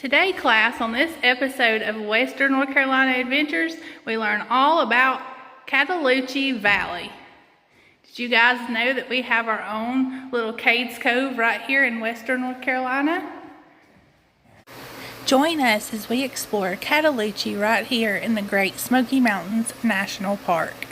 Today, class, on this episode of Western North Carolina Adventures, we learn all about Cataloochee Valley. Did you guys know that we have our own little Cades Cove right here in Western North Carolina? Join us as we explore Cataloochee right here in the Great Smoky Mountains National Park.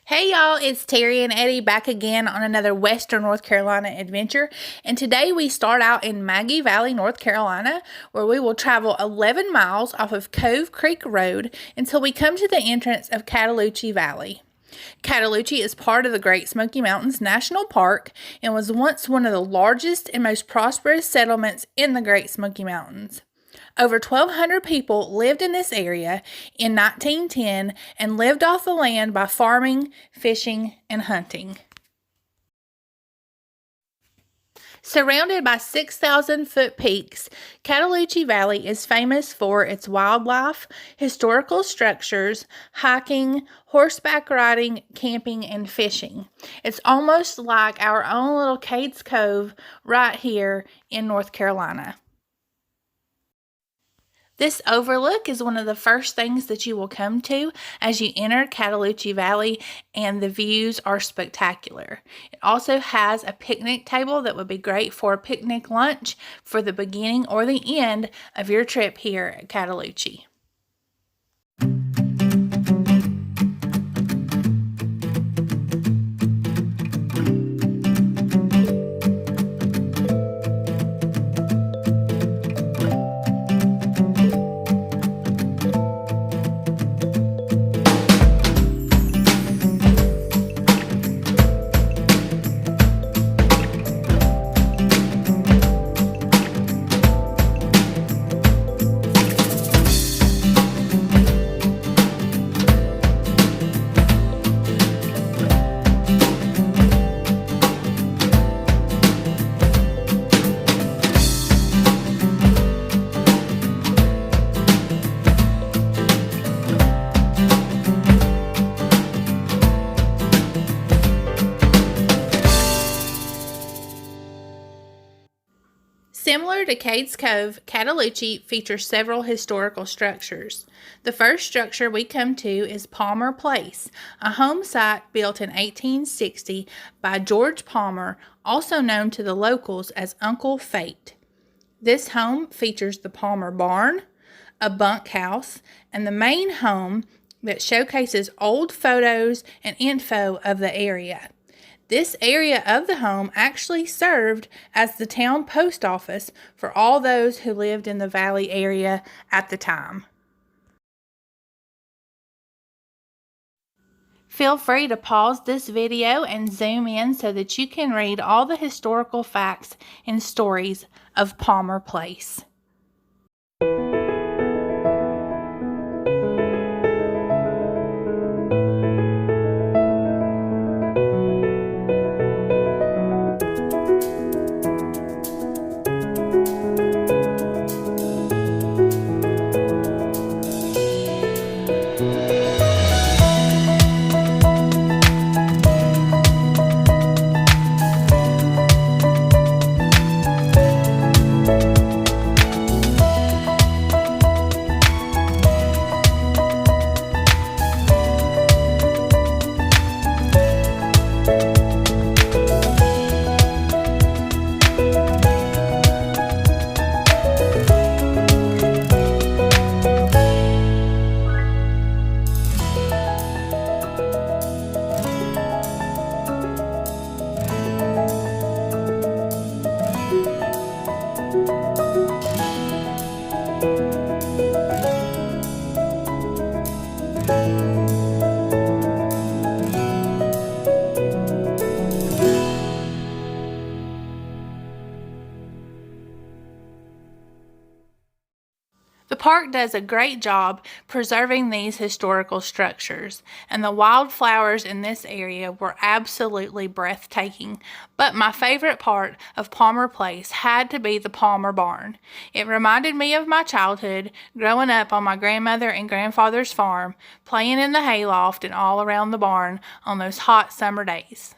Hey y'all, it's Terry and Eddie back again on another Western North Carolina adventure, and today we start out in Maggie Valley, North Carolina, where we will travel 11 miles off of Cove Creek Road until we come to the entrance of Cataloochee Valley. Cataloochee is part of the Great Smoky Mountains National Park and was once one of the largest and most prosperous settlements in the Great Smoky Mountains. Over 1,200 people lived in this area in 1910 and lived off the land by farming, fishing, and hunting. Surrounded by 6,000-foot peaks, Cataloochee Valley is famous for its wildlife, historical structures, hiking, horseback riding, camping, and fishing. It's almost like our own little Cades Cove right here in North Carolina. This overlook is one of the first things that you will come to as you enter Cataloochee Valley, and the views are spectacular. It also has a picnic table that would be great for a picnic lunch for the beginning or the end of your trip here at Cataloochee. Similar to Cades Cove, Cataloochee features several historical structures. The first structure we come to is Palmer Place, a home site built in 1860 by George Palmer, also known to the locals as Uncle Fate. This home features the Palmer Barn, a bunkhouse, and the main home that showcases old photos and info of the area. This area of the home actually served as the town post office for all those who lived in the valley area at the time. Feel free to pause this video and zoom in so that you can read all the historical facts and stories of Palmer Place. park does a great job preserving these historical structures, and the wildflowers in this area were absolutely breathtaking. But my favorite part of Palmer Place had to be the Palmer Barn. It reminded me of my childhood, growing up on my grandmother and grandfather's farm, playing in the hayloft and all around the barn on those hot summer days.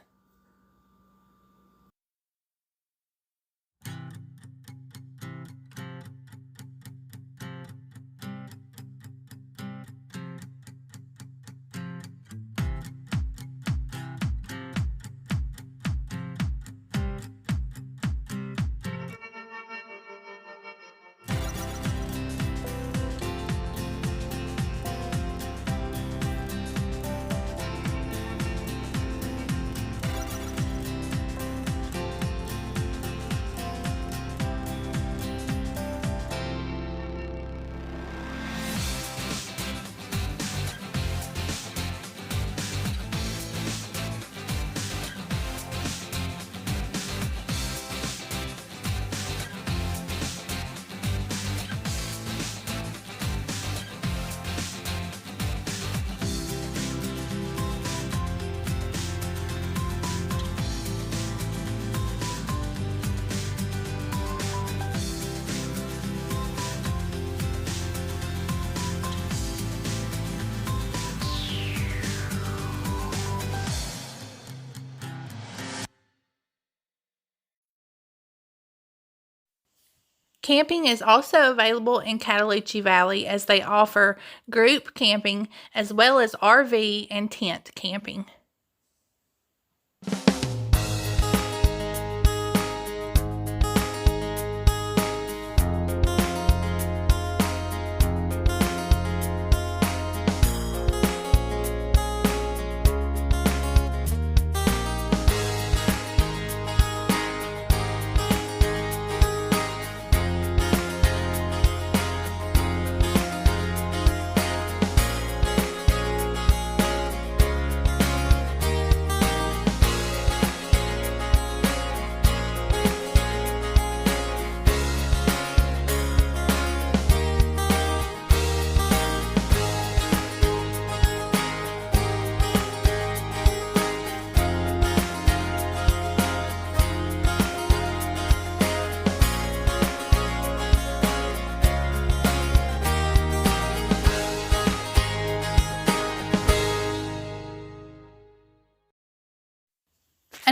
Camping is also available in Cataloochee Valley as they offer group camping as well as RV and tent camping.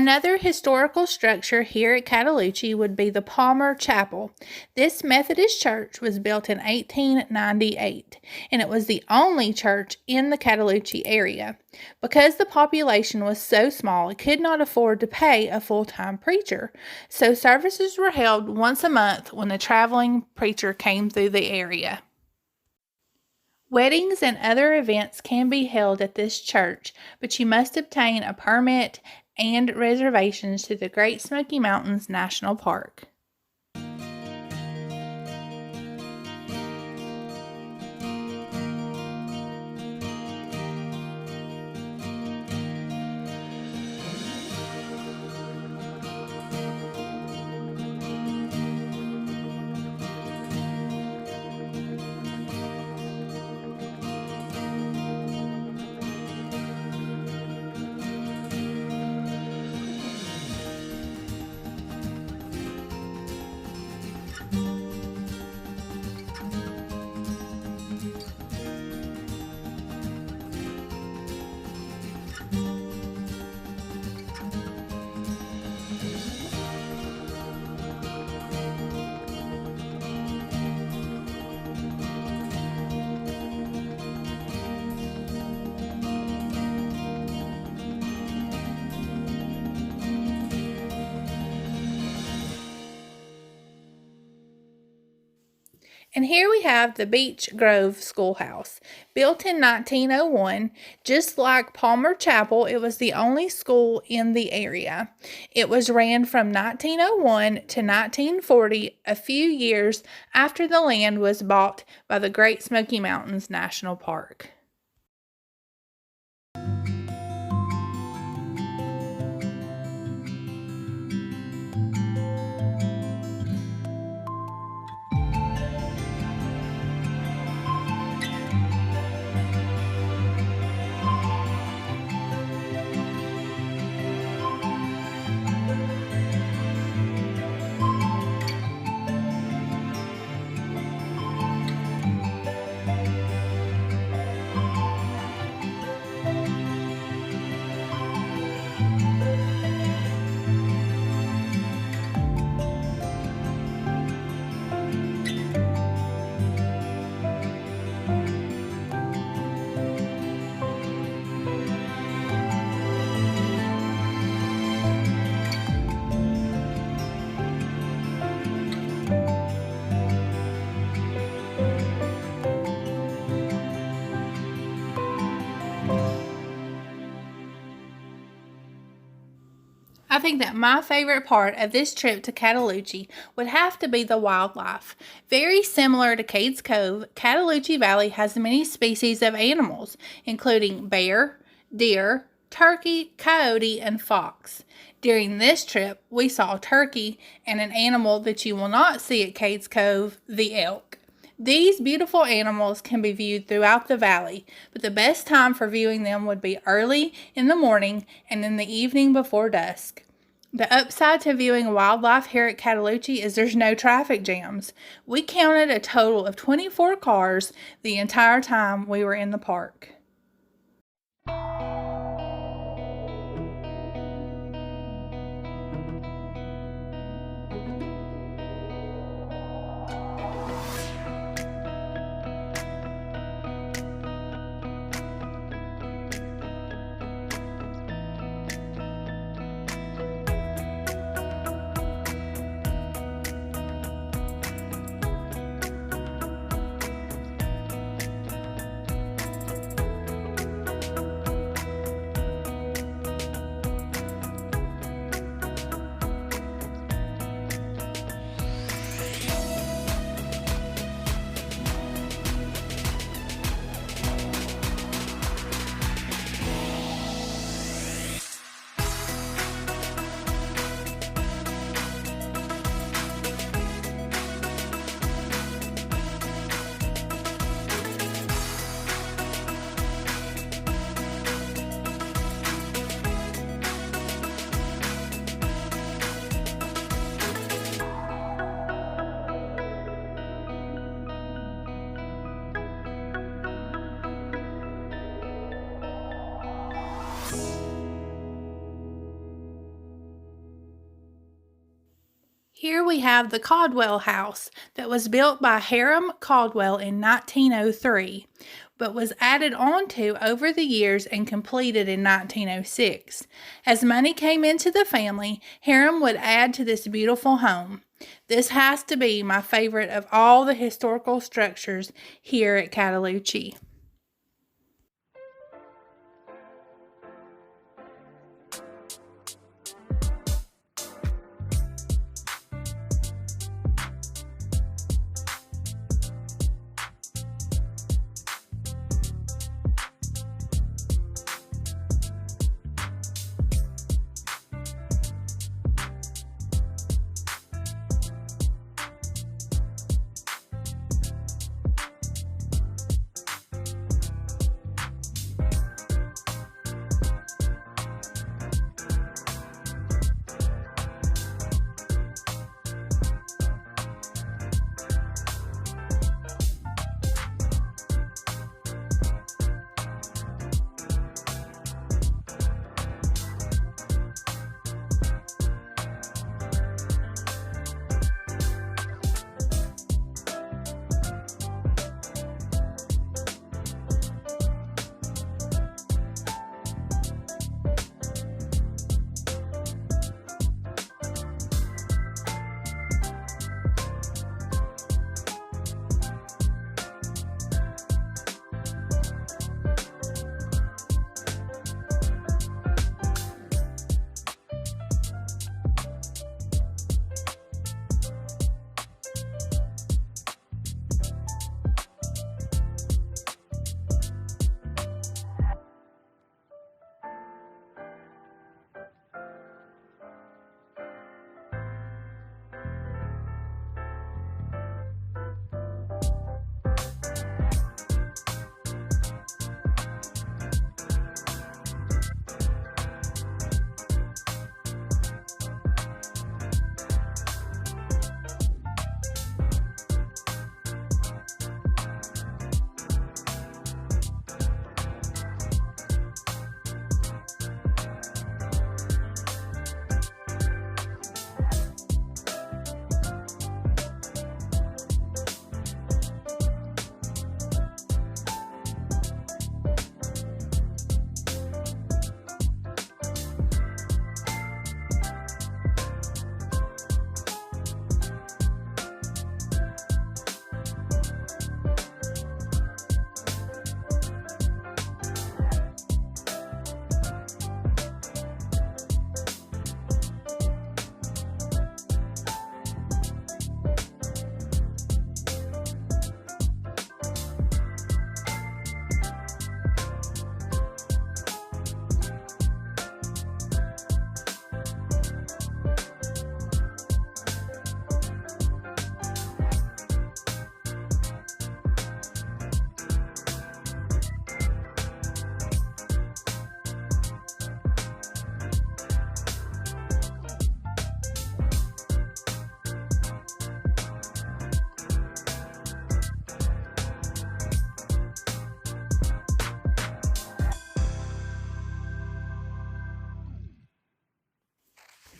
Another historical structure here at Cataloochee would be the Palmer Chapel. This Methodist church was built in 1898, and it was the only church in the Cataloochee area. Because the population was so small, it could not afford to pay a full-time preacher, so services were held once a month when a traveling preacher came through the area. Weddings and other events can be held at this church, but you must obtain a permit and reservations to the Great Smoky Mountains National Park. And here we have the Beech Grove Schoolhouse. Built in 1901, just like Palmer Chapel, it was the only school in the area. It was ran from 1901 to 1940, a few years after the land was bought by the Great Smoky Mountains National Park. I think that my favorite part of this trip to Cataloochee would have to be the wildlife. Very similar to Cades Cove, Cataloochee Valley has many species of animals, including bear, deer, turkey, coyote, and fox. During this trip, we saw turkey and an animal that you will not see at Cades Cove, the elk. These beautiful animals can be viewed throughout the valley, but the best time for viewing them would be early in the morning and in the evening before dusk. The upside to viewing wildlife here at Cataloochee is there's no traffic jams. We counted a total of 24 cars the entire time we were in the park. Here we have the Caldwell House that was built by Hiram Caldwell in 1903, but was added onto over the years and completed in 1906. As money came into the family, Hiram would add to this beautiful home. This has to be my favorite of all the historical structures here at Cataloochee.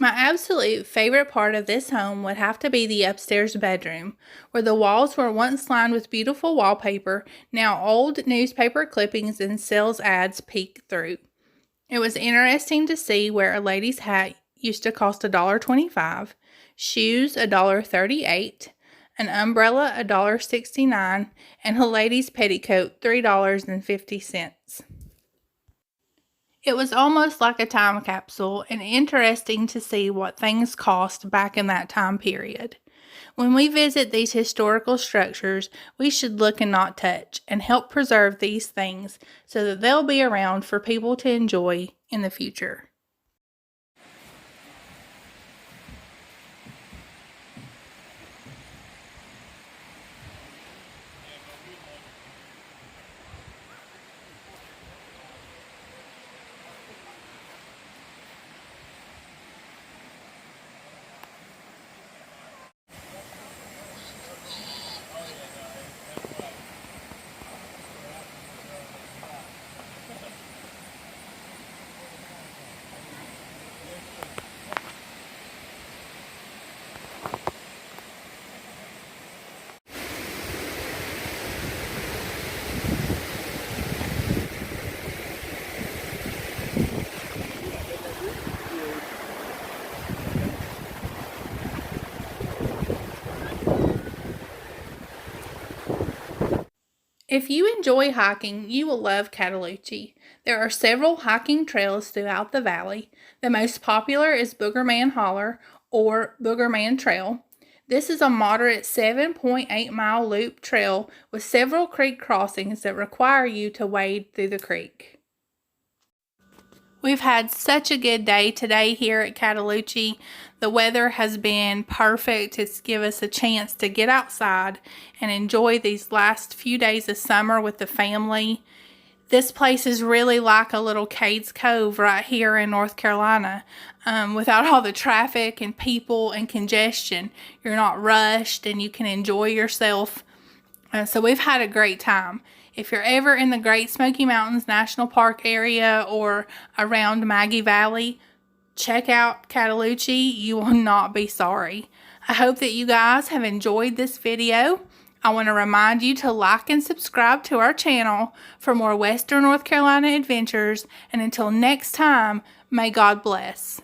My absolute favorite part of this home would have to be the upstairs bedroom, where the walls were once lined with beautiful wallpaper. Now old newspaper clippings and sales ads peek through. It was interesting to see where a lady's hat used to cost $1.25, shoes $1.38, an umbrella $1.69, and a lady's petticoat $3.50. It was almost like a time capsule and interesting to see what things cost back in that time period. When we visit these historical structures, we should look and not touch and help preserve these things so that they'll be around for people to enjoy in the future. If you enjoy hiking, you will love Cataloochee. There are several hiking trails throughout the valley. The most popular is Boogerman Holler or Boogerman Trail. This is a moderate 7.8-mile loop trail with several creek crossings that require you to wade through the creek. We've had such a good day today here at Cataloochee. The weather has been perfect. It's given us a chance to get outside and enjoy these last few days of summer with the family. This place is really like a little Cades Cove right here in North Carolina. Without all the traffic and people and congestion, you're not rushed and you can enjoy yourself. So we've had a great time. If you're ever in the Great Smoky Mountains National Park area or around Maggie Valley, check out Cataloochee. You will not be sorry. I hope that you guys have enjoyed this video. I want to remind you to like and subscribe to our channel for more Western North Carolina adventures. And until next time, may God bless.